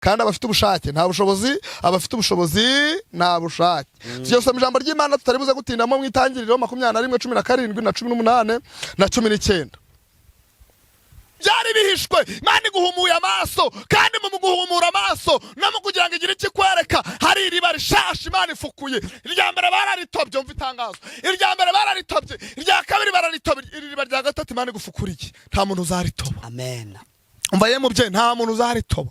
kandi abafite ubushake nta bushobozi, abafite ubushobozi nta bushake. Tugiye gusoma ijambo ry'Imana tutaribuze gutindamo mu Itangiriro 21:17 na 18 na 19. Byari bihishwe, Imana iguhumuye amaso, kandi mu guhumura amaso no mu kugira ngo igire ikikwereka hari iriba rishasha Imana ifukuye. Irya mbere bararitobye, umva itangazo. Irya mbere bararitobye, irya kabiri bararitobye, iriba rya gatatu Imana igufukuriye. Nta muntu uzaritoba. Amen. Umvaye mubye, nta muntu uzaritoba.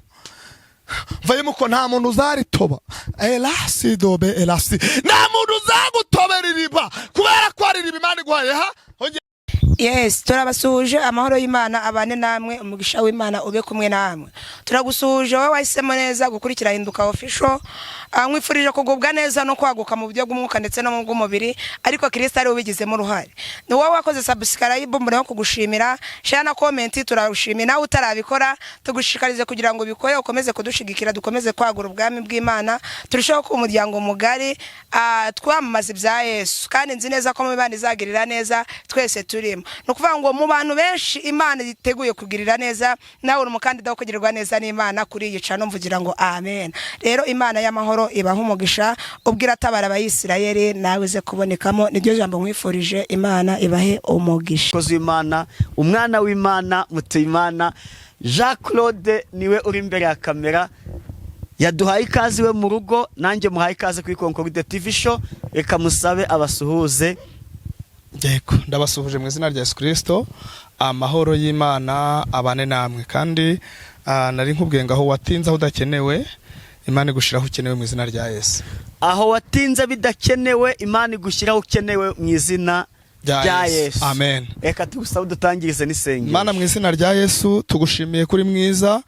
Vaye muko nta muntu uzaritoba. Elasi dobe elasi. Nta muntu uzagutobera iriba kubera ko ari iriba Imana iguhaye. Yes, turabasuhuje amahoro y'Imana abane namwe, umugisha w'Imana ube kumwe namwe. Turagusuhuje wowe wahisemo neza gukurikira Hinduka Official. Mwifurije kugubwa neza no kwaguka mu buryo bw'umwuka ndetse no mu bw'umubiri, ariko Kristo ari ubigizemo uruhare. Ni wowe wakoze subscribe mbere yo kugushimira, share na comment, turagushimira. Nawe utarabikora tugushikarize kugira ngo bikore, ukomeze kudushigikira, dukomeze kwagura ubwami bw'Imana, turushaho ku umuryango mugari, twamamaza ibya Yesu. Kandi nzi neza ko mu Imana izagirira neza twese turimo. No kuvuga ngo mu bantu benshi Imana iteguye kugirira neza, nawe uri umukandida wo kugirirwa neza n'Imana kuri yica no mvugira ngo amen. Rero Imana y'amahoro ibaha umugisha, ubwira atabara abayisirayeli nawe ze kubonekamo. Niryo jambo nkwifurije, Imana ibahe umugisha. Kozi Imana, umwana w'Imana, Mutuyimana Jean Claude niwe uri imbere ya kamera. Yaduhaye ikaze we mu rugo, nanjye muhaye ikaze kuri Concorde TV show. Reka musabe abasuhuze. Yego, ndabasuhuje mu izina rya Yesu Kristo. Amahoro y'Imana abane namwe, kandi nari nkubwiye ngo aho watinze aho udakenewe Imana igushiraho ukenewe mu izina rya Yesu. Aho watinze bidakenewe Imana igushiraho ukenewe mu izina rya Yesu. Amen. Reka tugusabe dutangirize n'isengero. Imana mu izina rya Yesu tugushimiye kuri mwiza,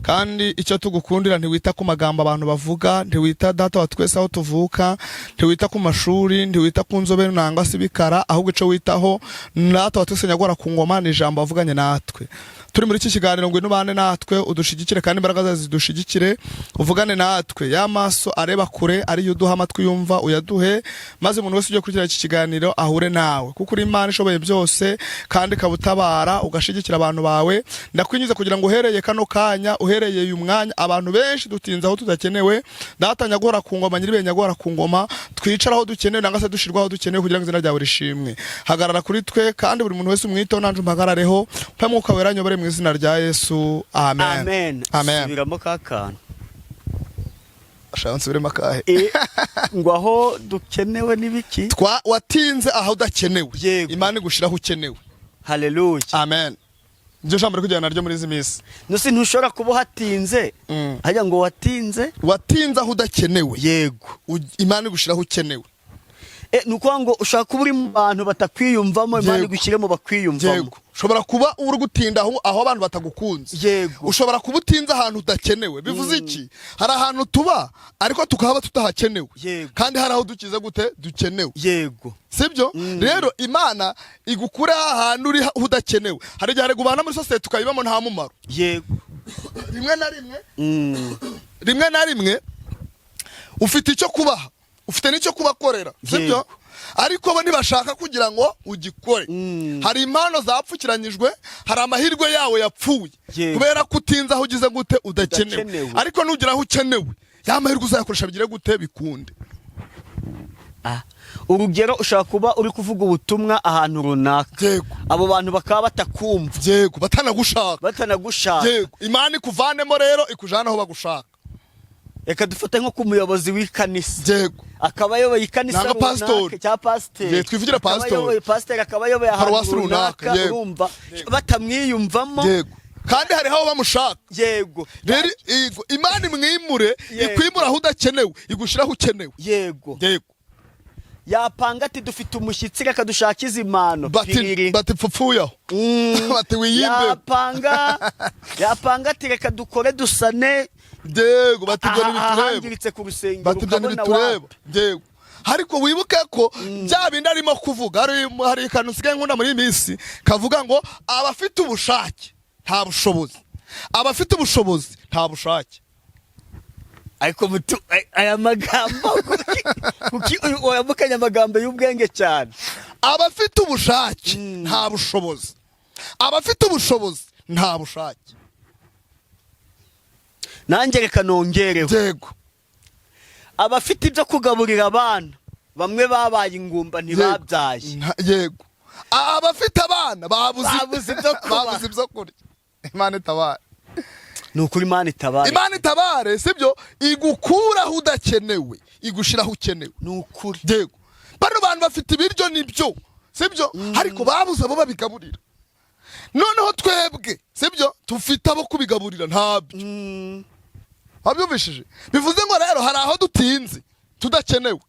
kandi icyo tugukundira ntiwita ku magambo abantu bavuga, ntiwita data wa twese aho tuvuka, ntiwita ku mashuri, ntiwita ku nzobere nangwa se bikara, ahubwo icyo witaho data wa twese nyagora ku ngoma ni ijambo wavuganye natwe. Turi muri iki kiganiro ngo inubane natwe, udushigikire kandi imbaraga zawe zidushigikire, uvugane natwe. Ya maso areba kure ari yuduha amatwi yumva uyaduhe, maze umuntu wese ujye kurikira iki kiganiro ahure nawe, kuko uri Imana ishoboye byose kandi kabutabara ugashigikira abantu bawe. Ndakwinjiza kugira ngo uhereye kano kanya, uhereye uyu mwanya, abantu benshi dutinza aho tudakenewe, data nyagora ku ngoma, nyiribe nyagora ku ngoma, twicara aho dukenewe nangase dushirwaho dukenewe kugira ngo izina ryawe rishimwe. Hagarara kuri twe, kandi buri muntu wese umwito nanje mpagarareho, mpa mwuka wera nyobore mu izina rya Yesu. Amen. Amen. Amen. Subiramo kakana. Ashaka nsubiremo akahe? Ngo aho dukenewe nibiki? Watinze aho udakenewe, Imana igushiraho ukenewe. Hallelujah. Amen. Nje jambo ryo kujyana naryo muri izi minsi. Nusi ntushobora kuba hatinze. Hajya ngo watinze aho udakenewe. Yego. Imana igushiraho ukenewe. Nuko ngo ushaka kuba uri mu bantu batakwiyumvamo, Imana igushyire mu bakwiyumvamo. Ushobora kuba uri gutinda aho abantu batagukunze. Yego. Ushobora kuba utinze ahantu udakenewe. Bivuze iki? Hari ahantu tuba ariko tukahaba tutahakenewe. Kandi hari aho dukize gute dukenewe. Yego. Sibyo? Rero Imana igukura ahantu uri udakenewe. Hari igihe gubana muri society tukayibamo nta mumaro. Yego. Rimwe na rimwe ufite icyo kubaha, ufite n'icyo kubakorera. Sibyo? Ariko bo ntibashaka kugira ngo ugikore. Hari impano zapfukiranyijwe, hari amahirwe yawe yapfuye kubera ko utinze aho ugize gute udakenewe. Ariko nugira aho ukenewe, ya mahirwe uzayakoresha bigire gute bikunde. Urugero ushaka kuba uri kuvuga ubutumwa ahantu runaka, abo bantu bakaba batakumva, batanagushaka. Imana ikuvanemo rero ikujana aho bagushaka. Reka dufate nko ku muyobozi w'ikanisa, akaba yoboye ikanisa runaka cya pasiteri, twivugira pasiteri, akaba yoboye ahantu runaka, urumva batamwiyumvamo, kandi hari aho bamushaka. Yego. Rero Imana imwimure, ikwimura aho udakenewe, igushiraho ukenewe. Yego. Yapanga ati dufite umushyitsi reka dushakize impano, bati pfupfuyaho, bati wiyimbe. Yapanga ati reka dukore dusane. Yego, bati ibyo ntibitureba ku rusengero, ukabona wapi. Yego. Ariko wibuke ko bya bindi arimo kuvuga, hari ikantu usigaye nkunda muri iyi minsi kavuga ngo abafite ubushake nta bushobozi, abafite ubushobozi nta bushake. Ariko aya magambo kuki wayamukanya amagambo y'ubwenge cyane. Abafite ubushake nta bushobozi, abafite ubushobozi nta bushake. nanjye reka nongereho yego abafite ibyo kugaburira abana bamwe babaye ingumba ntibabyaye yego abafite abana babuze ibyo kurya. Imana itabare. ni ukuri Imana itabare. Imana itabare sibyo igukuraho udakenewe igushiraho ukenewe. ni ukuri yego bano bantu bafite ibiryo nibyo sibyo ariko babuze abo babigaburira. Noneho twebwe sibyo tufite abo kubigaburira ntabyo. Wabyumvishije bivuze ngo rero hari aho dutinze tudakenewe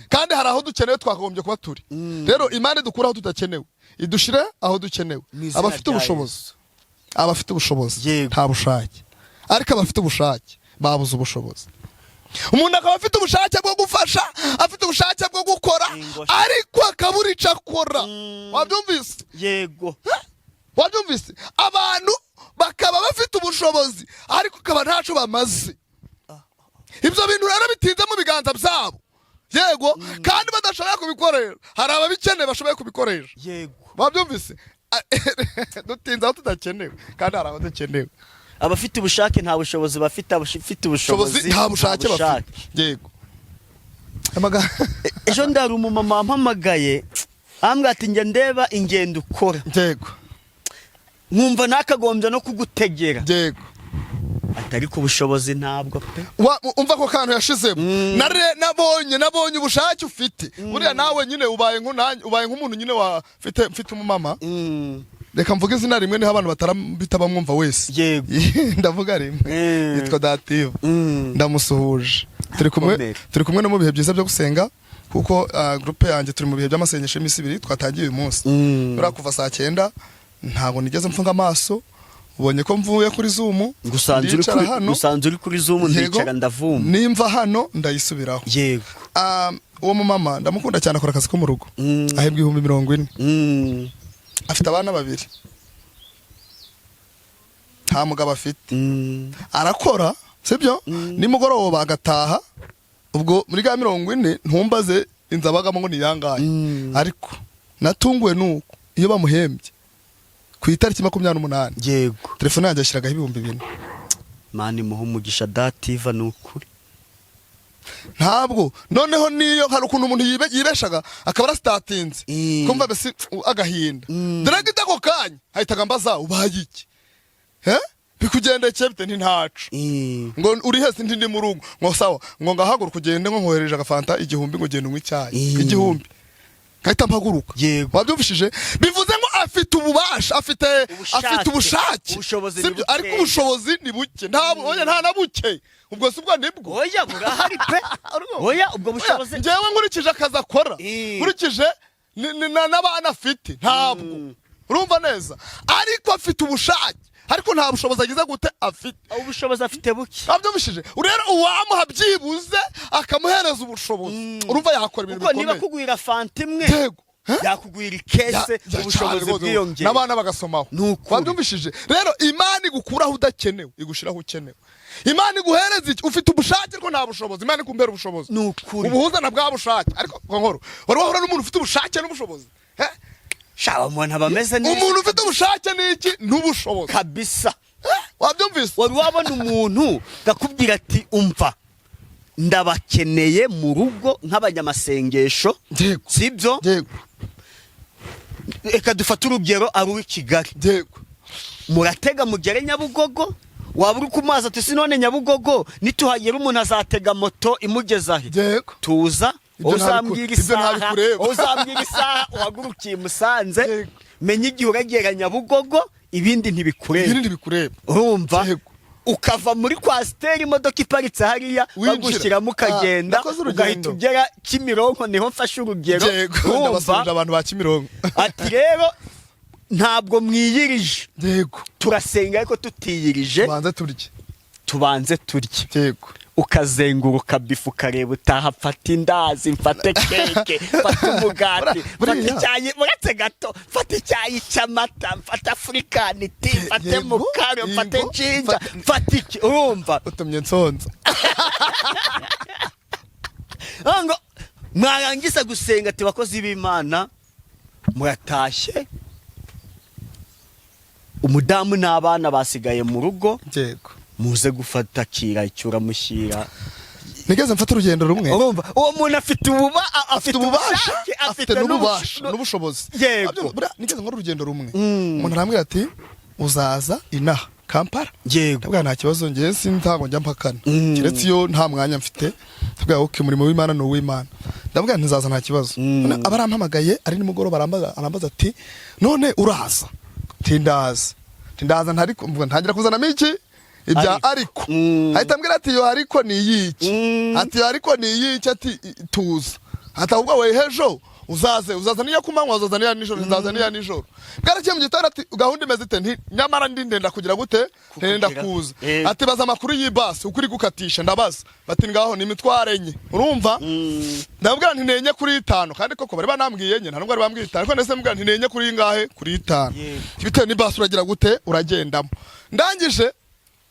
kandi hari aho dukenewe twakagombye kuba turi. Rero Imana idukuraho tudakenewe idushire aho dukenewe. Abafite ubushobozi nta bushake ariko abafite ubushake babuze ubushobozi. Umuntu akaba afite ubushake bwo gufasha afite ubushake bwo gukora ariko akabura icyo akora. Wabyumvise? Yego wabyumvise abantu bakaba bafite ubushobozi ariko akaba ntaco bamaze. Ibyo bintu rero bitinze mu biganza byabo. Yego kandi badashobora kubikoresha. Hari ababikeneye bashoboye kubikoresha. Yego wabyumvise dutinze aho tudakenewe kandi hari aho dukenewe. Abafite ubushake nta bushobozi bafite, abafite ubushobozi nta bushake bafite. Yego ejo ndari umumama wampamagaye ambwira ati njye ndeba ingendo ukora. Yego nkumva nakagombye no kugutegera. Yego atari ku bushobozi ntabwo pe. Umva ko kantu yashizemo nabonye ubushake ufite buriya nawe nyine ubaye nk'umuntu nyine mfite umumama. Reka mvuge izina rimwe niho abantu batarambita bamwumva wese. Yego ndavuga rimwe yitwa Dative. Ndamusuhuje turi kumwe no mu bihe byiza byo gusenga kuko groupe yanjye turi mu bihe by'amasengesho y'imisi 2 twatangiye uyu munsi. Bura kuva saa 9 ntabwo nigeze mfunga amaso. Ubonye ko mvuye kuri Zoom gusanze uri kuri Zoom ndicara ndavuma nimva hano ndayisubiraho. Yego uwo mu mama ndamukunda cyane akora akazi ko mu rugo ahebwa 40. Afite abana 2 nta mugabo afite. Arakora sibyo nimugoroba agataha ubwo muri ga 40 ntumbaze inzabagamo ngo ni yangaye ariko natunguwe nuko iyo bamuhembye ku itariki 28 yego telefone yanjye ashyiraga 2000. Mani muhumugisha Dative nukuri ntabwo noneho niyo hari ukuntu umuntu yibeshaga akaba startinze kumva bese agahinda direct ako kanya ahitaga mbaza ubaye iki bikugendekeye bite ntacu ngo uri hese ndi mu rugo ngo sawa ngo ngahaguruka ugende ngo nkohereje agafanta 1000 ngo gende unywe icyayi 1000 kahita mpaguruka. Wabyumvishije bivuze ngo afite ububasha afite ubushake sibyo ariko ubushobozi ni buke nta na buke ubwo subwa nibwo oya burahari pe oya ubwo bushobozi ngewe nkurikije akazi akora nkurikije n'abana afite ntabwo urumva neza ariko afite ubushake ariko nta bushobozi agize gute afite. Ubushobozi afite buke abyumvishije rero uwamuha byibuze akamuhereza ubushobozi urumva yakora ibintu bikomeye. Niba kugwira fanta imwe yakugwira ikese ubushobozi bwiyongera n'abana bagasomaho. Wabyumvishije rero Imana igukuraho udakenewe igushiraho ukenewe. Imana iguhereza iki ufite ubushake ariko nta bushobozi. Imana ikumbera ubushobozi ubuhuza na bwa bushake ariko nkoro wari wahura n'umuntu ufite ubushake n'ubushobozi shawa umuntu abameze neza. Umuntu ufite ubushake niki n'ubushobozi kabisa. Wabyumvise wari wabona umuntu gakubwira ati umva ndabakeneye mu rugo nk'abanyamasengesho sibyo reka dufate urugero ari uw'i Kigali muratega mugere Nyabugogo waba uri ku mazi ati sinone Nyabugogo nituhagera umuntu azatega moto imugezaho tuza uzambwira isaha uhagurukiye Musanze menye igihe uragera Nyabugogo ibindi ntibikureba urumva ukava muri kwasiteri imodoka iparitse hariya bagushyiramo ukagenda ugahita ugera Kimironko niho mfashe urugero ndabasubije abantu ba Kimironko ati rero ntabwo mwiyirije turasenga ariko tutiyirije tubanze turye yego ukazenguruka bifu kareba utaha fata indazi mfate keke fata umugati fata icyayi muratse gato fata icyayi cy'amata mfata africani tea fate mukaro fate jinja fata iki urumva utumye nsonza ngo mwarangiza gusenga ati bakozi b'Imana muratashye umudamu n'abana basigaye mu rugo muze gufata kira icyura mushyira nigeze mfata urugendo rumwe urumva uwo muntu afite ububasha afite n'ububasha n'ubushobozi n'ubushobozi Yego. nigeze nkora urugendo rumwe umuntu arambwira ati uzaza inaha Kampala yego ndabwira nta kibazo ngiye sintago njya mpakana kiretse iyo nta mwanya mfite ndabwira okay umurimo w'Imana no w'Imana ndabwira ntizaza nta kibazo abarampamagaye ari nimugoro arambaza ati none uraza tindaza ntari kumva ntangira kuzana iki ibya ariko ahita ambwira ati yo ariko ni yiki ati ariko ni yiki ati tuza atahubwo we hejo uzaza niyo kumanywa uzaza niyo nijoro uzaza niyo nijoro bwarakiye mu gitanda ati gahunda imeze ite nyamara ndenda kugira gute ndenda kuza ati baza amakuru y'ibasi ukuri gukatisha ndabaza bati ngaho ni imitware enye urumva ndabwira nti nenye kuri 5 kandi koko bari banambwiye nye nta nubwo bari bambwiye 5 ariko ndetse mbwira nti nenye kuri ngahe kuri 5 bitewe n'ibasi uragira gute uragendamo ndangije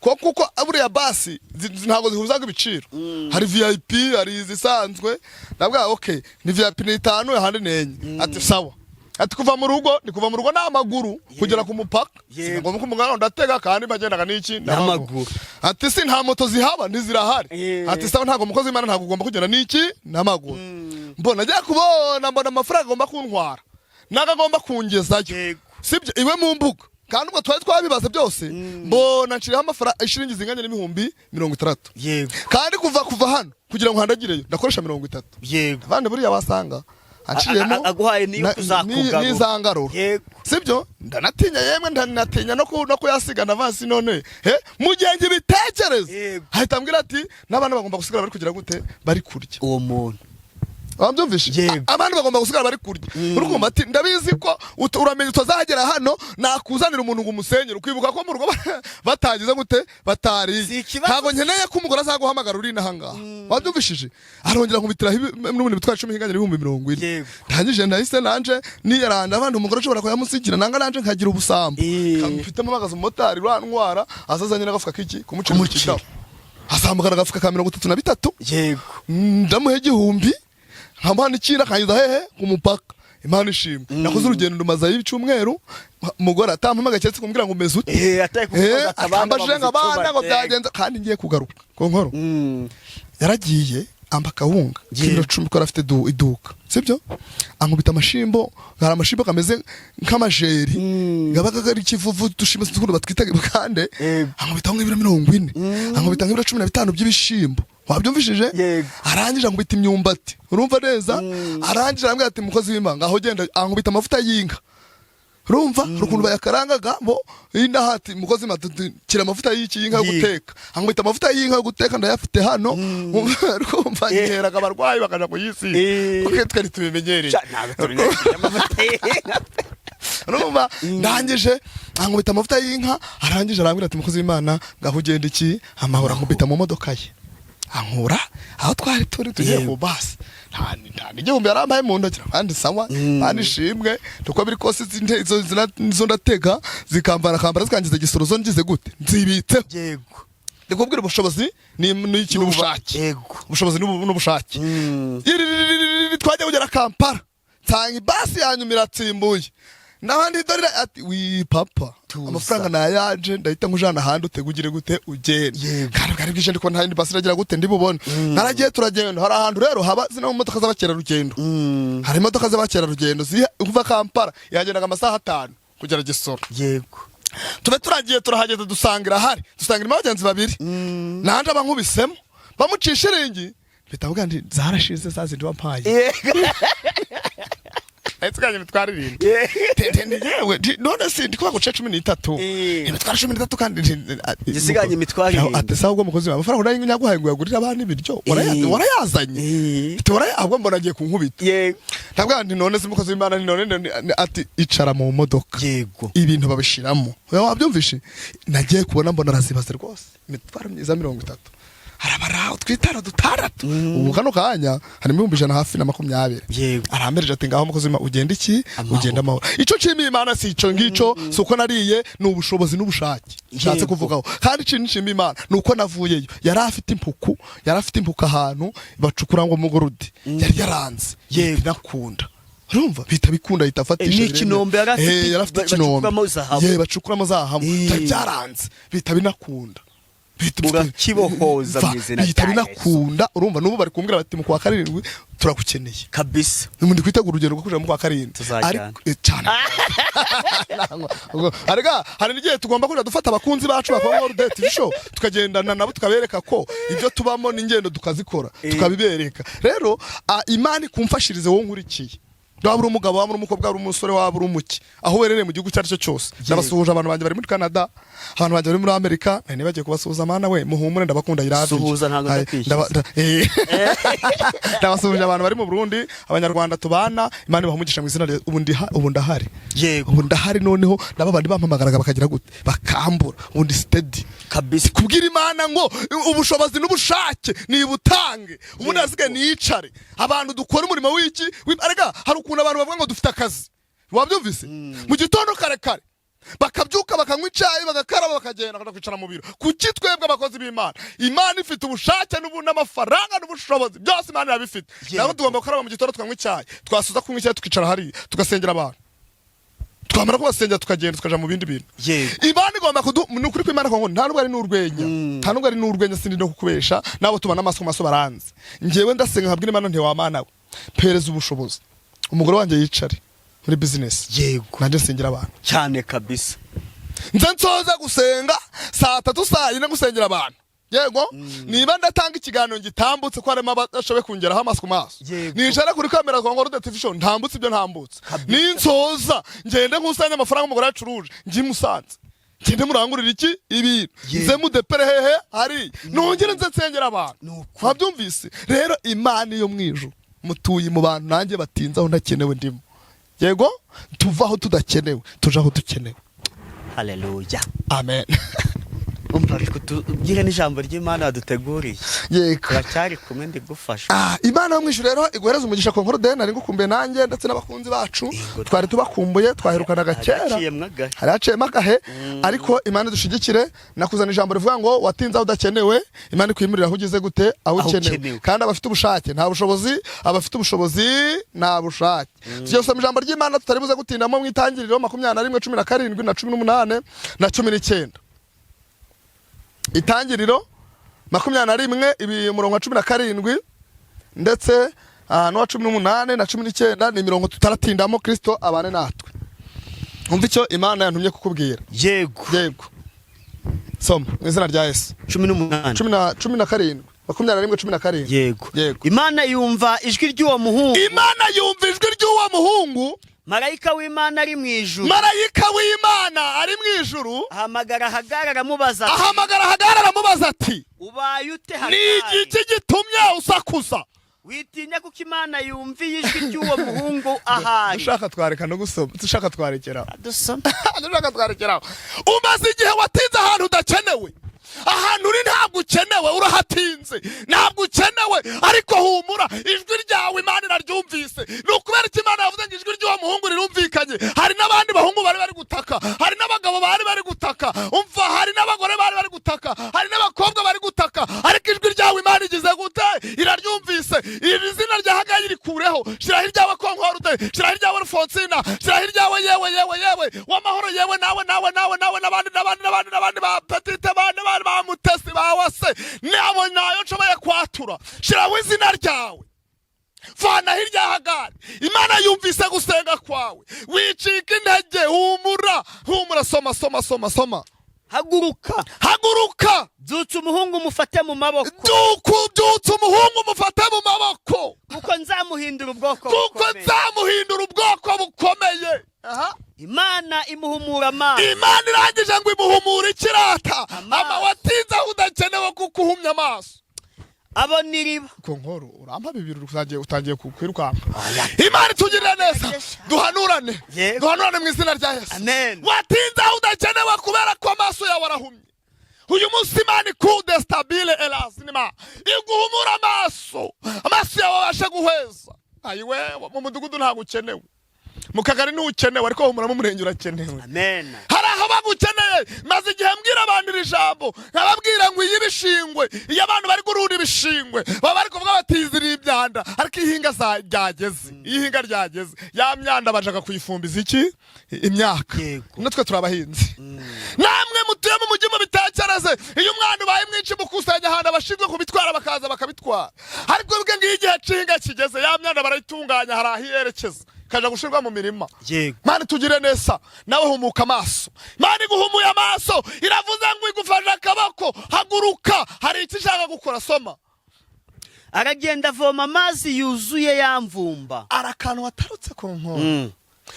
kuko aburiya basi ntago zihuzaga ibiciro hari VIP hari izisanzwe ndabwa okay ni VIP ni 5 ahandi nenye ati sawa ati kuva mu rugo n'amaguru kugera ku mupaka ngo mu muganga ndatega kandi bagendaga n'iki n'amaguru ati si nta moto zihaba ntizirahari ati sawa ntago mukozi Imana ntago ugomba kugenda n'iki n'amaguru mbona ajya kubona amafaranga agomba kuntwara nagagomba kungezayo sibyo iwe mu mbuga kandi ubwo twari twabibaza byose mbona nshiriho amafaranga ishiringi zinganye n'ibihumbi 60 yego kandi kuva hano kugira ngo handagireyo ndakoresha 30 yego abandi buriya wasanga aciyemo aguhaye niyo kuzakugarura n'izangaruro sibyo ndanatinya yemwe ndanatinya no kuyasiga navasi none mu gihe ngibitekereza ahita ambwira ati n'abana bagomba gusigara bari kugira gute bari kurya uwo muntu Wambyumvishe abandi bagomba gusigara bari kurya urukumva ati ndabizi ko uramenye utazagera hano nakuzanira umuntu ngo umusenyere ukwibuka ko mu rugo batagize gute batari ntago nkeneye ko umugore azaguhamagara uri nahanga wabyumvishije arongera nkubitira n'ubundi bitwa 10 hinganye 40 ntangije ndahise nanje niyaranda abandi umugore ushobora ko yamusigira nanga nanje nkagira ubusambo kamufitemo magaza umumotari rwantwara azazanye n'agafuka kiki kumucira kitaho asambagara agafuka ka 33 yego ndamuhe igihumbi nkambana ikira kanyiza hehe ku mupaka Imana ishimwe nakoze urugendo ndumaza y'icumweru mugora atampamaga cyetse kumbwira ngo meze ute ataye kuvuga akabanje ngabana ngo byagenze kandi ngiye kugaruka ko nkoro yaragiye amba kawunga kino 10 ko afite iduka sibyo ankubita amashimbo hari amashimbo kameze nk'amajeri gabaga ari kivuvu dushimwe tukuru batwitaga kandi ankubita nk'ibiro 40 ankubita nk'ibiro 15 by'ibishimbo wabyumvishije arangije ankubita imyumbati urumva neza arangije arambwira ati mukozi w'Imana aho genda ankubita amavuta y'inka urumva rukuntu bayakarangaga bo indahati mukozi kira amavuta y'iki yo guteka ankubita amavuta y'inka yo guteka ndayafite hano urumva ngeraga abarwayi bakaja kuyisi kuko twari tubimenyereye urumva ndangije ankubita amavuta y'inka arangije arambwira ati mukozi w'Imana ngaho genda iki amahora ankubita mu modoka ye ankura aho twari tugiye ku basi nta igihumbi yarambaye mu ntoki kandi sawa kandi shimwe tuko biri kose izo ndatega zikambara zikangiza gisoro zo ngize gute nzibitse yego ndikubwira ubushobozi ni ikintu ubushake yego ubushobozi n'ubushake twajya kugera Kampala nsanga basi yanyumira atsimbuye nabandi dorira ati wi papa amafaranga nayaje ndahita nkujana handi utegugire gute ugende kandi bwije ndiko nta basi ragira gute ndibubone naragiye turagenda hari ahantu rero haba zino modoka z'abakera rugendo hari imodoka z'abakera rugendo kuva Kampala yagendaga amasaha 5 kugera Gisoro yego tube turagiye turahageze dusangira abagenzi babiri nanje abankubisemo bamucisha iringi bitavuga ndi zarashize zazindi wampaye Etsikanye mitwara 7 yewe none si ndikuba guca 13 imitwara 13 kandi gisiganye mitwara 7 ate saho ubwo mukozi amafaranga uranye nyaguhaye ngo yagurira abana ibiryo warayazanye ahubwo mbona agiye kunkubita ntabwo ndi none si mukozi w'Imana none ati icara mu modoka yego ibintu babishiramo wabyumvishe nagiye kubona mbona razibaze rwose imitwara myiza 30 harabara twitara dutaratu ubu kano kanya harimo 120 yego aramereje ati ngaho mukozi ugenda iki ugenda amahoro ico cimi Imana si ico ngico suko nariye n'ubushobozi n'ubushake nshatse kuvugaho kandi cimi cimi Imana nuko navuyeyo yari afite impuka ahantu bacukura ngo mugorudi yari yaranze yego nakunda urumva bita bikunda itafatisha n'ikinombe yarafite ikinombe bacukuramo zahamu byaranze bita binakunda urakibohoza mu izina bihita rya Yesu binakunda. Urumva n'ubu bari kumbwira bati mu kwa karindwi turagukeneye kabisa. ndi kwitegura urugendo rwo kuja mu kwa karindwi Tuzajyana. cyane arega hari n'igihe tugomba kuja dufata abakunzi bacu bakora World TV show tukagendana nabo tukabereka ko ibyo tubamo n'ingendo tukazikora tukabibereka. Rero Imana ikumfashirize wowe nkurikiye, waba uri umugabo, waba uri umukobwa, waba uri umusore, waba uri umuki, aho werereye mu gihugu cyari cyo cyose. Ndabasuhuje abantu banjye bari muri Canada, abantu banjye bari muri Amerika, nari bagiye kubasuhuza mana we muhumure ndabakunda irazi. Suhuza ntago ndakwishyuza. Ndabasuhuje abantu bari mu Burundi, abanyarwanda tubana, Imana ibaha mu izina rye. Ubu ndahari. Yego. Ubu ndahari noneho nababandi bampamagaraga bakagira gute bakambura ubundi steady kabisa. kubwira Imana ngo ubushobozi n'ubushake nibutange ubundi asigaye nicare abantu dukora umurimo w'iki arega. Hari ukuntu abantu bavuga ngo dufite akazi, wabyumvise mu gitondo kare kare bakabyuka bakanywa icyayi bagakaraba bakagenda kwicara mu biro. Kuki twebwe abakozi b'Imana, Imana ifite ubushake n'amafaranga n'ubushobozi byose Imana yabifite, nabo tugomba gukaraba mu gitondo tukanywa icyayi, twasuza kunywa icyayi tukicara hariya tugasengera abantu, twamara kubasengera tukagenda tukaja mu bindi bintu. Imana igomba nukuri ko Imana ngo nta nubwo ari n'urwenya, nta nubwo ari n'urwenya, sindi no kukubesha nabo tubana amaso baranze. Ngewe ndasenga nkabwira Imana nti wa Mana we pereza ubushobozi umugore wanjye yicare muri business. Yego. Nanje nsengera abantu cyane kabisa. nze nsoza gusenga saa 3 saa 4 gusengera abantu. Yego. Niba ndatanga ikiganiro gitambutse ko arema bashobe kungeraho amaso ku maso, nicara kuri kamera kwa World TV show ntambutse ibyo ntambutse. Ninsoza ngende nkusanya amafaranga umugore yacuruje ngi Musanze, ngende murangurira iki ibintu nze mudepere hehe hari nongere nze nsengera abantu. Wabyumvise rero Imana yo mwijuru mutuye mu bantu nanjye batinzaho ndakenewe ndimo. Yego. Tuvaho tudakenewe tujaho dukenewe. Haleluya. Amen. Umva tugire n'ijambo ry'Imana yaduteguriye. Yego. Turacyari kumwe ndigufasha. Imana yo mwijuru rero iguhereza umugisha ko nkoro nari ngukumbuye nanjye ndetse n'abakunzi bacu twari tubakumbuye twaherukanaga kera haraciyemo agahe, ariko Imana dushigikire nakuzana ijambo rivuga ngo watinze aho udakenewe, Imana ikwimurira aho ugeze gute aho ukenewe, kandi abafite ubushake nta bushobozi, abafite ubushobozi nta bushake. Tugiye gusoma ijambo ry'Imana tutari buze gutindamo mu Itangiriro 21:17 na 18 na 19. Itangiriro 21:17 ndetse no 18 na 19 ni mirongo tutaratindamo. Kristo abane natwe. Umva icyo Imana yantumye kukubwira. Yego. Yego. Soma mu izina rya Yesu. 21:17. Yego. Yego. Imana yumva ijwi ry'uwo muhungu. Imana yumva ijwi ry'uwo muhungu. Marayika w'Imana ari mu ijuru. Marayika w'Imana ari mu ijuru. Ahamagara Hagara aramubaza ati ubaye ute Hagara? Ni iki gitumye usakuza? Witinya kuko Imana yumviye ijwi ry'uwo muhungu ahari. Dushaka twareka no gusoma, dushaka twarekeraho. Dusoma. Dushaka twarekeraho. Umaze igihe watinze ahantu udakenewe. Ahantu uri ntabwo ukenewe, urahatinze ntabwo ukenewe, ariko humura ijwi ryawe Imana iraryumvise. Nukubera iki Imana yavuze ngo ijwi ry'uwo muhungu rirumvikanye. Hari n'abandi bahungu bari gutaka, hari n'abagabo bari gutaka, umva hari n'abagore bari gutaka, hari n'abakobwa bari gutaka, ariko ijwi ryawe Imana igize gute iraryumvise. Iri zina rya Hagayi rikureho, shira hiryawe Konkorude, shira hiryawe Rufonsina, shira hiryawe yewe w'amahoro yewe nawe n'abandi ba petite bane ba Mutesi ba Wase nabo nayo nshoboye kwatura. Shiraho izina ryawe, vana hirya Hagari. Imana yumvise gusenga kwawe, wicika intege, humura. Soma. Haguruka. Byutsa umuhungu mufate mu maboko. Byutsa umuhungu mufate mu maboko. Kuko nzamuhindura ubwoko bukomeye. Imana imuhumura amaso. Imana irangije ngo imuhumura ikirata. Watinze aho udakenewe kuko uhumye amaso. Abo niriba. Konkoro urampa bibiri utangiye kwirukanka. Imana itugirira neza. Duhanurane mu izina rya Yesu. Amen. Watinze aho udakenewe kubera ko amaso yawe arahumye. Uyu munsi Imana ikudestabile elazinima. Iguhumura amaso yawe abashe guheza. Ayiwe mu mudugudu ntabwo ukenewe, mu kagari ntukenewe, ariko humura mu murenge urakenewe. Amen. Hari aho bagukeneye. Maze igihe mbwira abantu iri jambo nkababwira ngo iyi bishingwe, iyo abantu bari gurura ibishingwe baba bari kuvuga batiziriye ibyanda, ariko ihinga ryageze ya myanda bashaka kuyifumbiza iki imyaka. Natwe turabahinzi. Namwe mutuye mu mujyi mubitekereze, iyo umwana ubaye mwinshi mukusanya ahantu abashinzwe kubitwara bakaza bakabitwara, ariko ubwe ngiyo igihe cy'ihinga kigeze ya myanda barayitunganya, hari aho iyerekeza kaja gushirwa mu mirima. Mana tugire neza, nawe humuka amaso. Mana iguhumuye amaso, iravuze ngo igufashe akaboko, haguruka, hari icyo ishaka gukora. Soma. Aragenda avoma amazi yuzuye yamvumba, arakantu watarutse ku nkono.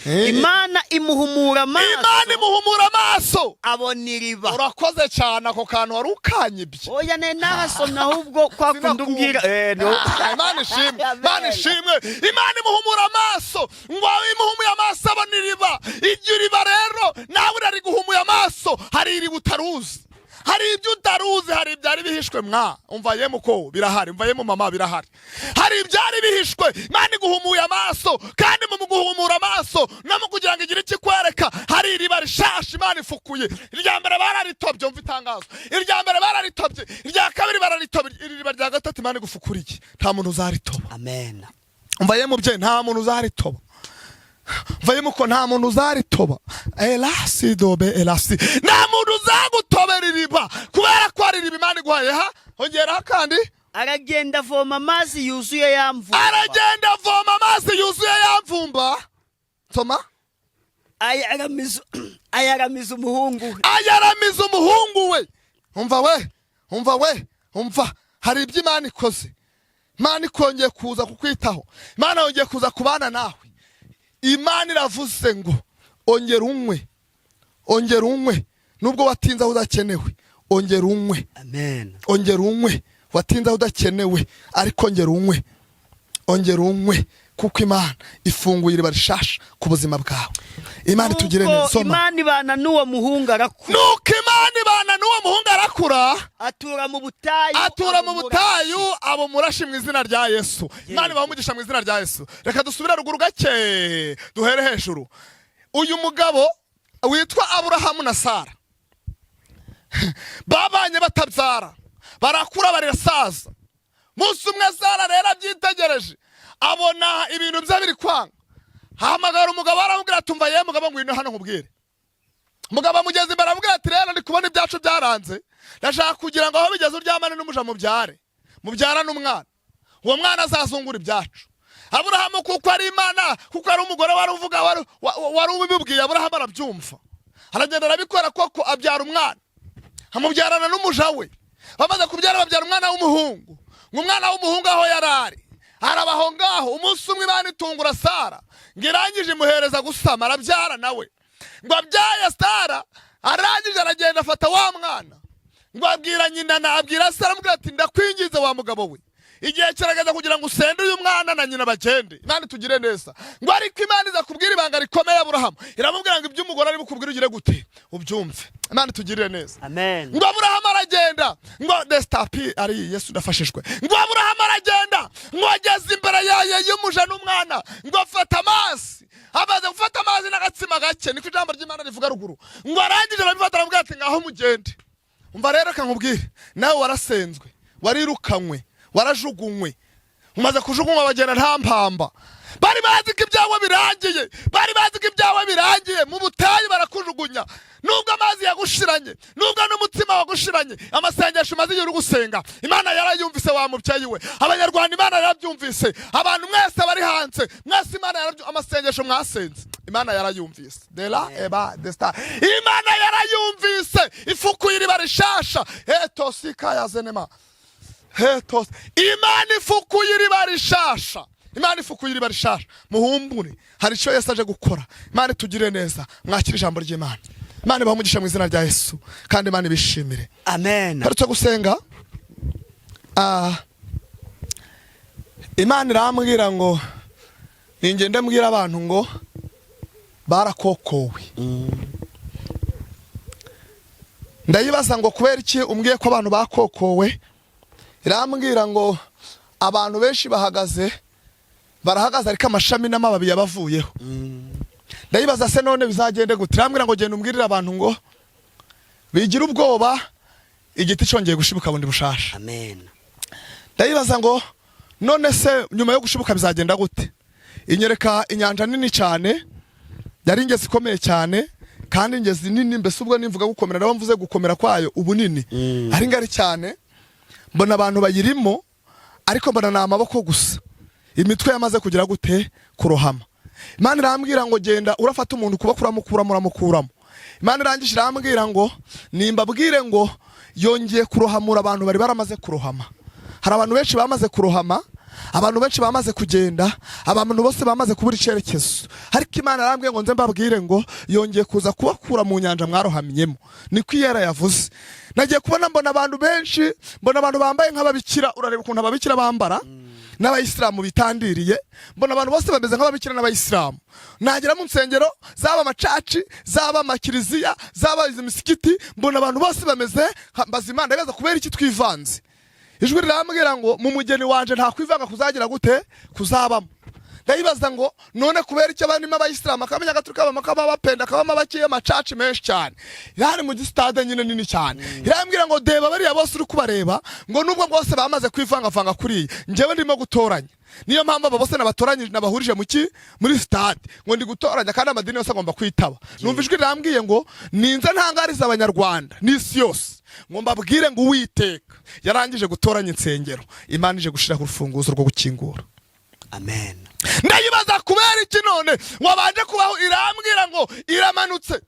Imana imuhumura amaso, Imana imuhumura amaso, abona iriba. Urakoze cyane, ako kantu wari ukanyibye. Oya ne nahasomye ahubwo kwa kundumbwira Imana ishimwe, Imana ishimwe. Imana imuhumura amaso, ngo imuhumuye amaso abona iriba. Iryo riba rero nawe urari guhumuye amaso, hari iriba utaruzi, hari ibyo utaruzi, hari ibyari bihishwe. Umva yemu ko birahari, umva yemu mama birahari, hari ibyari bihishwe. Imana iguhumuye amaso, kandi mu guhumura amaso no mu kugira ngo igire ikikwereka, hari iriba rishasha Imana ifukuye. Irya mbere bararitobye, umva itangazo, irya mbere bararitobye, irya kabiri bararitobye, iriba rya gatatu Imana igufukuriye, nta muntu uzaritoba. Amen. Umva yemu bye, nta muntu uzaritoba. Vayimu ko nta muntu uzaritoba. Elasi dobe elasi, nta muntu uzagutobera iriba, kubera ko ari iriba Imana iguhaye. Hongeraho kandi aragenda avoma amazi yuzuye yamvumba, aragenda avoma amazi yuzuye yamvumba. Soma. ayaramiza umuhungu we, ayaramiza umuhungu we. Umva we, umva we, umva, hari ibyo Imana ikoze. Imana ikongeye kuza kukwitaho, Imana yongeye kuza kubana nawe. Imana iravuze ngo ongera unywe, ongera unywe, nubwo watinze aho udakenewe, ongera unywe. Amen. Ongera unywe, watinze aho udakenewe, ariko ongera unywe, ongera unywe, kuko Imana ifunguye iriba rishasha ku buzima bwawe. Imana itugire neza. Soma. Imana ibana n'uwo muhungu arakura, nuko Imana ibana n'uwo muhungu arakura, atura mu butayu, atura mu butayu, abo murashi mu izina rya Yesu. Imana ibamugisha mu izina rya Yesu. Reka dusubire ruguru gake, duhere hejuru. Uyu mugabo witwa Aburahamu na Sara babanye batabyara, barakura barasaza. Munsi umwe Sara rero abyitegereje, abona ibintu bye biri kwanga, hamagara umugabo aramubwira ati umva ye mugabo ngwino hano nkubwire. Mugabo amugeze imbere aramubwira ati rero ndi kubona ibyacu byaranze, ndashaka kugira ngo aho bigeze uryamane n'umuja mubyara n'umwana, uwo mwana azazungura ibyacu. Aburahamu kuko ari Imana, kuko ari umugore wari uvuga, wari ubibwiye, Aburahamu arabyumva, aragenda arabikora, koko abyara umwana, amubyarana n'umuja we. Bamaze kubyara babyara umwana w'umuhungu. Umwana w'umuhungu aho yarari arabaho ngaho. Umunsi umwe Imana itungura Sara, ngo irangije imuhereza gusama, arabyara nawe. Ngo abyaye Sara, arangije aragenda afata wa mwana, ngo abwira nyina abwira Sara, amubwira ati ndakwingize wa mugabo we, igihe kirageze kugira ngo usende uyu mwana na nyina bagende. Imana itugire neza. Ngo ariko Imana iza kubwira ibanga rikomeye Aburahamu, iramubwira ngo ibyo umugore ari bukubwira ugire gute ubyumve. Imana itugirire neza. Amen. Ngo Aburahamu aragenda, ngo destapi ari Yesu ndafashishwe. Ngo Aburahamu aragenda, ngo ageze imbere y'umuja n'umwana, ngo afata amazi, amaze gufata amazi n'agatsima gake, niko ijambo ry'Imana rivuga ruguru. Ngo arangije arabifata, aramubwira ati ngaho mugende. Umva rero kankubwire, nawe warasenzwe, warirukanywe, warajugunywe, umaze kujugunywa bagenda nta mpamba. Bari bazi ko ibyawe birangiye, bari bazi ko ibyawe birangiye, mu butayu barakujugunya. Nubwo amazi yagushiranye, nubwo n'umutima wagushiranye, amasengesho maze igihe uri gusenga, Imana yarayumvise wa mubyeyi we. Abanyarwanda Imana yarabyumvise, abantu mwese bari hanze mwese Imana yarabyumvise, amasengesho mwasenze Imana yarayumvise. Dela eba desta, Imana yarayumvise, ifukuye iriba rishasha. Etosika ya zenema, etos, Imana ifukuye iriba rishasha. Imana ifukuye iriba rishasha. Muhumbure, hari icyo Yesu aje gukora. Imana itugire neza, mwakira ijambo ry'Imana. Imana ibamugisha mu izina rya Yesu, kandi Imana ibishimire. Amen. Tarutse gusenga, Imana irambwira ngo ningende mbwira abantu ngo barakokowe. Ndayibaza ngo kubera iki umbwiye ko abantu bakokowe? Irambwira ngo abantu benshi barahagaze ariko amashami n'amababi yabavuyeho. Ndayibaza se none bizagende gute? Irambwira ngo genda umbwirire abantu ngo bigira ubwoba, igiti cyongeye gushibuka bundi bushasha. Amen. Ndayibaza ngo none se nyuma yo gushibuka bizagenda gute? Inyereka inyanja nini cyane, yari ingezi ikomeye cyane, kandi ingezi nini, mbese ubwo nimvuga gukomera nabo mvuze gukomera kwayo ubunini ari ngari cyane. Mbona abantu bayirimo ariko mbona na amaboko gusa, imitwe yamaze kugira gute kurohama. Imana irambwira ngo genda urafata umuntu kuba kuramukuramo. Imana irangije irambwira ngo nimbabwire ngo yongeye kurohamura abantu bari baramaze kurohama. Hari abantu benshi bamaze kurohama, abantu benshi bamaze kugenda, abantu bose bamaze kubura icyerekezo, ariko Imana arambwiye ngo nze mbabwire ngo yongeye kuza kubakura mu nyanja mwarohamyemo. Niko Iyera yavuze. Nagiye kubona mbona abantu benshi, mbona abantu bambaye nk'ababikira, urareba ukuntu ababikira bambara, n'abayisilamu bitandiriye, mbona abantu bose bameze nk'ababikira n'abayisilamu. Nagera mu nsengero zaba amacaci, zaba amakiriziya, zaba imisikiti, mbona abantu bose bameze bazima. Ndabaza kubera iki twivanze. Ijwi rirambwira ngo mu mugeni wanje nta kwivanga kuzagira gute kuzabamo. Ndayibaza ngo none kubera iki abandi m'abayisilamu akamenya gaturika bamakaba bapenda kabama bakiye amacaci menshi cyane. Yari mu stade nyine nini cyane. Irambwira ngo deba bariya bose uri kubareba ngo nubwo bwose bamaze kwivanga kuri njyewe ndimo gutoranya. Niyo mpamvu abo bose nabatoranyije nabahurije muri stade ngo ndi gutoranya kandi amadini yose agomba kwitaba. Numva ijwi rirambwiye ngo ninza ntangariza abanyarwanda n'isi yose ngo mbabwire ngo Uwiteka yarangije gutoranya insengero, Imana ije gushiraho urufunguzo rwo gukingura. Amen. Ndayibaza kubera iki none wabanje kubaho. Irambwira ngo iramanutse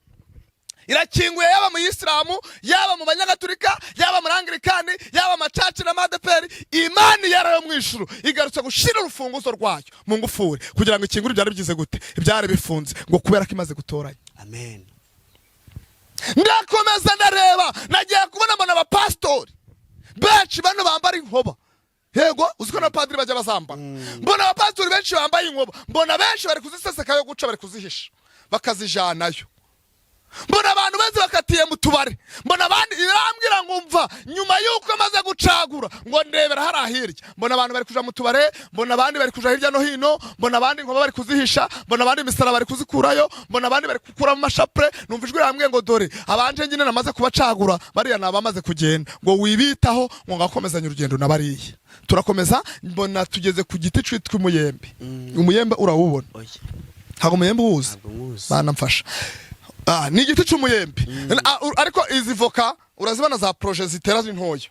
irakinguye, yaba mu Isilamu, yaba mu Banyagatulika, yaba mu Anglikani, yaba amacaci na madeperi. Imana yarayo mu ijuru igarutse gushira urufunguzo rwayo mu ngufuri kugira ngo ikingure byari bigize gute, ibyari bifunze, ngo kubera ko imaze gutoranya. Amen. Ndakomeza ndareba, nagiye kubona mbona abapastori benshi bano bambara inkoba. Yego uziko na padiri bajya bazamba. Mbona abapastori benshi bambaye inkoba, mbona benshi bari kuziseseka yo guca, bari kuzihisha bakazijanayo. Mbona abantu beze bakatiye mu tubare, mbona abandi irambwira ngo mva nyuma yuko amaze gucagura ngo ndebera hari ahirya. Mbona abantu bari kuja mu tubare, mbona abandi bari kuja hirya no hino, mbona abandi inkoba bari kuzihisha, mbona abandi imisara bari kuzikurayo, mbona abandi bari gukura mu mashapure. Numva ijwi rambwiye ngo dore abanje nyine namaze kubacagura, bariya nabamaze kugenda, ngo wibitaho ngo ngakomezanya urugendo nabariye. Turakomeza, mbona tugeze ku giti citwa umuyembe. Umuyembe urawubona? Hago umuyembe uwuzi? Bana mfasha. Ni igiti cy'umuyembe. Ariko izi voka urazibana za projet zitera zintoya.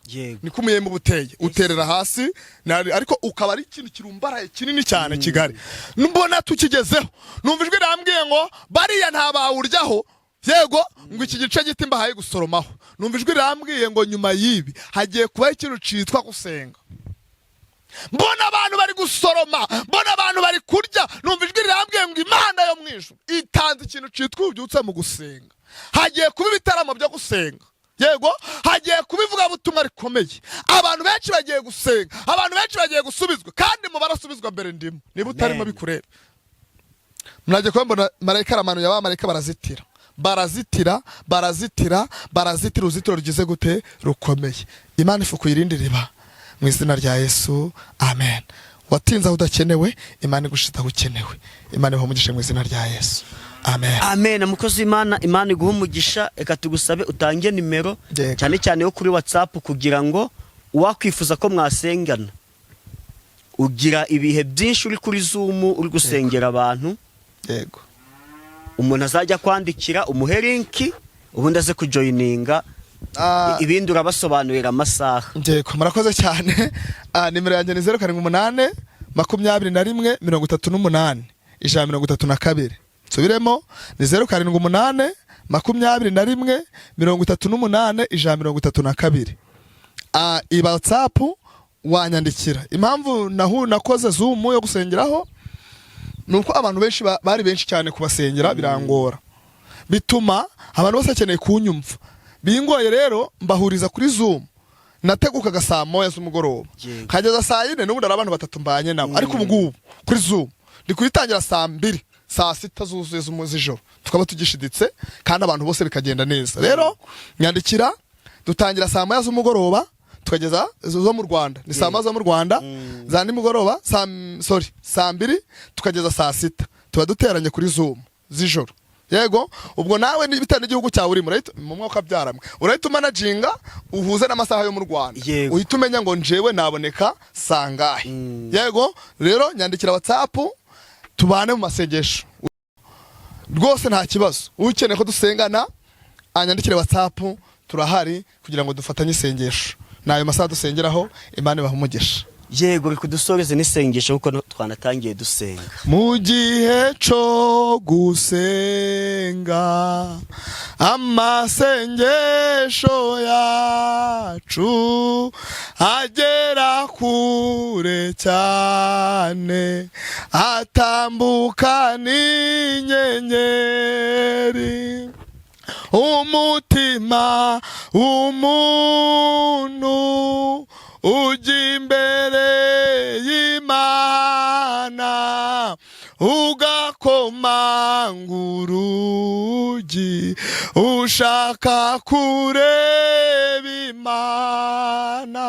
Niko umuyembe ubuteye, uterera hasi, ariko ukaba ari ikintu kirumbaraye kinini cyane Kigali. Mbona tukigezeho, numva ijwi rambwiye ngo bariya ntabawuryaho. Yego ngo iki gice giti mbahaye gusoromaho. Numva ijwi rambwiye ngo nyuma yibi hagiye kuba ikintu citwa gusenga. Mbona abantu bari gusoroma, mbona abantu bari kurya. Numva ijwi rirambwiye ngo Imana yo mwijuru itanze ikintu citwa ubyutse mu gusenga. Hagiye kuba ibitaramo byo gusenga. Yego hagiye kubivuga butumwa rikomeye. Abantu benshi bagiye gusenga, abantu benshi bagiye gusubizwa, kandi mu barasubizwa mbere ndimo. Niba utarimo bikureba. Mnaje kwambona marayika ramanu ya bamarayika barazitira uruzitiro rugize gute rukomeye. Imana ifu kuyirindi riba mu izina rya Yesu. Amen. Watinza udakenewe, Imana igushita ukenewe. Imana ihumugishe mu izina rya Yesu. Amen. Amen. Mukozi Imana, Imana iguhumugisha. Eka tugusabe utange nimero cyane cyane yo kuri WhatsApp kugira ngo uwakwifuza ko mwasengana. Ugira ibihe byinshi uri kuri Zoom uri gusengera abantu. Yego. Umuntu azajya kwandikira umuhe link ubundi aze kujoininga. Ibindi urabasobanurira amasaha. Yego murakoze cyane. Nimero yanjye ni 078 21 38 132. Subiremo ni 078 21 38 132. WhatsApp wanyandikira. Impamvu nakoze Zoom yo gusengeraho nuko abantu benshi bari benshi cyane kubasengera birangora. Bituma abantu bose akeneye kunyumva. Bingoye rero mbahuriza kuri Zoom. Nategukaga saa 1 z'umugoroba. Kageza saa 4 n'ubundi abantu batatu mbanye nabo. Ariko ubungubu kuri Zoom ndi kuyitangira saa 2 saa 6 zuzuye z'umuzijoro. Tukaba tugishiditse kandi abantu bose bikagenda neza. Rero nyandikira dutangira saa 1 z'umugoroba tukageza zo mu Rwanda. Ni saa 1 zo mu Rwanda za nimugoroba saa 2 tukageza saa 6. Tuba duteranye kuri Zoom z'ijoro. Yego ubwo nawe ni bitane igihugu cyawe uri mu mwaka byaramwe urahita managinga uhuze n'amasaha yo mu Rwanda uhita umenya ngo njewe naboneka sangahe. Yego rero nyandikira WhatsApp tubane mu masengesho. rwose nta kibazo, ukeneye ko dusengana anyandikire WhatsApp, turahari kugira ngo dufatanye isengesho. Nayo masaha dusengeraho, Imana ibahe umugisha. Yego reka dusoreze n'isengesho kuko twanatangiye dusenga. Mu gihe cyo gusenga amasengesho yacu agera kure cyane, atambuka n'inyenyeri, umutima umuntu ujya imbere y'Imana ugakomanga urugi ushaka kureba Imana.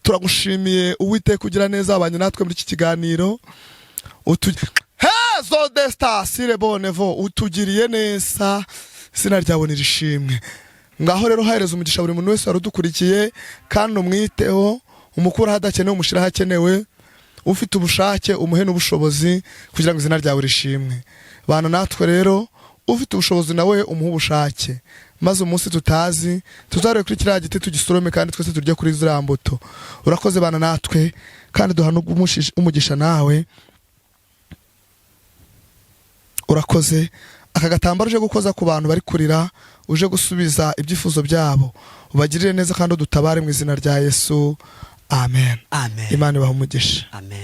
Turagushimiye Uwiteka kugira neza abanye natwe muri iki kiganiro. Hezo desta sire bonevo, utugiriye neza, izina ryawe nirishimwe. Ngaho rero hahereza umugisha buri muntu wese warudukurikiye, kandi umwiteho, umukura hadakenewe umushira hakenewe, ufite ubushake umuhe n'ubushobozi kugira ngo izina ryawe rishimwe. Bana natwe rero, ufite ubushobozi nawe umuhe ubushake, maze umunsi tutazi tuzarebe kuri kiriya giti tugisorome kandi twese turye kuri ziriya mbuto. Urakoze bana natwe, kandi duhana umugisha nawe. Urakoze aka gatambaro uje gukoza ku bantu bari kurira, uje gusubiza ibyifuzo byabo, ubagirire neza kandi udutabare mu izina rya Yesu. Amen. Amen. Imana ibahe umugisha. Amen.